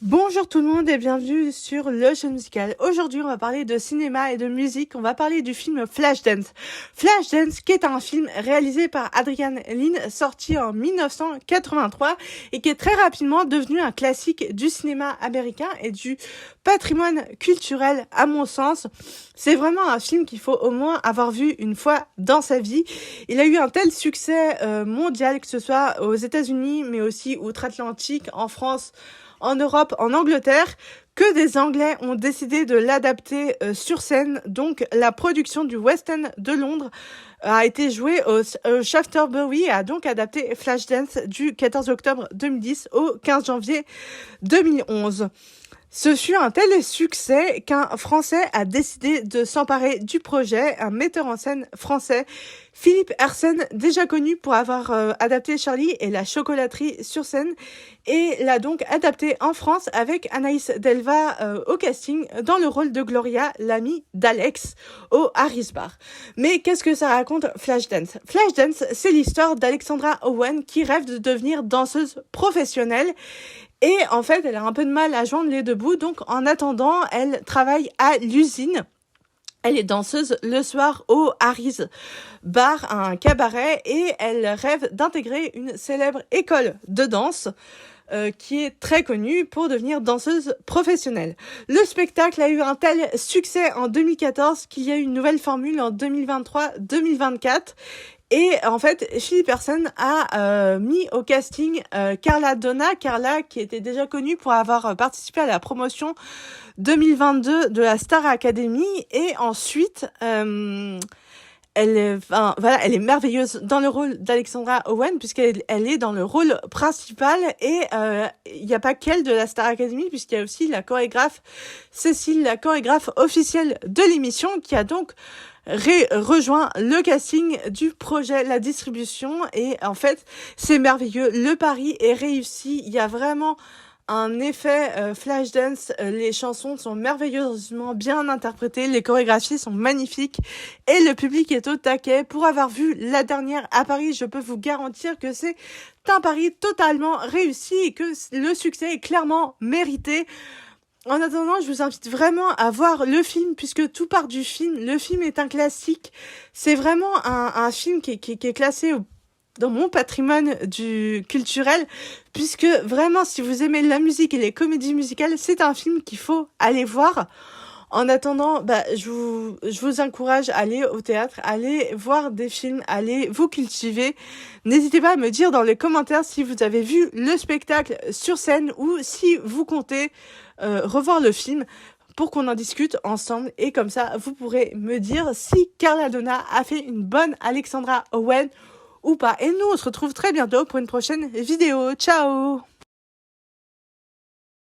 Bonjour tout le monde et bienvenue sur Le Jeu Musical. Aujourd'hui, on va parler de cinéma et de musique. On va parler du film Flashdance. Flashdance, qui est un film réalisé par Adrian Lyne, sorti en 1983 et qui est très rapidement devenu un classique du cinéma américain et du patrimoine culturel, à mon sens. C'est vraiment un film qu'il faut au moins avoir vu une fois dans sa vie. Il a eu un tel succès mondial, que ce soit aux États-Unis, mais aussi outre-Atlantique, en France, en Europe, en Angleterre, que des Anglais ont décidé de l'adapter sur scène. Donc la production du West End de Londres a été jouée au Shaftesbury et a donc adapté Flashdance du 14 octobre 2010 au 15 janvier 2011. Ce fut un tel succès qu'un Français a décidé de s'emparer du projet, un metteur en scène français, Philippe Hersen, déjà connu pour avoir adapté Charlie et la chocolaterie sur scène, et l'a donc adapté en France avec Anaïs Delva au casting dans le rôle de Gloria, l'amie d'Alex, au Harris Bar. Mais qu'est-ce que ça raconte Flashdance ? Flashdance, c'est l'histoire d'Alexandra Owen qui rêve de devenir danseuse professionnelle. Et en fait, elle a un peu de mal à joindre les deux bouts, donc en attendant, elle travaille à l'usine. Elle est danseuse le soir au Harris Bar, un cabaret, et elle rêve d'intégrer une célèbre école de danse qui est très connue pour devenir danseuse professionnelle. Le spectacle a eu un tel succès en 2014 qu'il y a eu une nouvelle formule en 2023-2024. Et en fait, Philippe Hersen a mis au casting Carla Donna, Carla qui était déjà connue pour avoir participé à la promotion 2022 de la Star Academy. Et ensuite, elle est merveilleuse dans le rôle d'Alexandra Owen, puisqu'elle est dans le rôle principal. Et il n'y a pas qu'elle de la Star Academy, puisqu'il y a aussi la chorégraphe Cécile, la chorégraphe officielle de l'émission, qui a donc rejoint le casting du projet, la distribution. Et en fait, c'est merveilleux. Le pari est réussi. Il y a vraiment un effet Flashdance. Les chansons sont merveilleusement bien interprétées, les chorégraphies sont magnifiques et le public est au taquet. Pour avoir vu la dernière à Paris, je peux vous garantir que c'est un pari totalement réussi et que le succès est clairement mérité. En attendant, je vous invite vraiment à voir le film, puisque tout part du film. Le film est un classique. C'est vraiment un film qui est classé dans mon patrimoine culturel, puisque vraiment, si vous aimez la musique et les comédies musicales, c'est un film qu'il faut aller voir. En attendant, je vous encourage à aller au théâtre, aller voir des films, aller vous cultiver. N'hésitez pas à me dire dans les commentaires si vous avez vu le spectacle sur scène ou si vous comptez revoir le film pour qu'on en discute ensemble. Et comme ça, vous pourrez me dire si Carla Donna a fait une bonne Alexandra Owen ou pas. Et nous, on se retrouve très bientôt pour une prochaine vidéo. Ciao!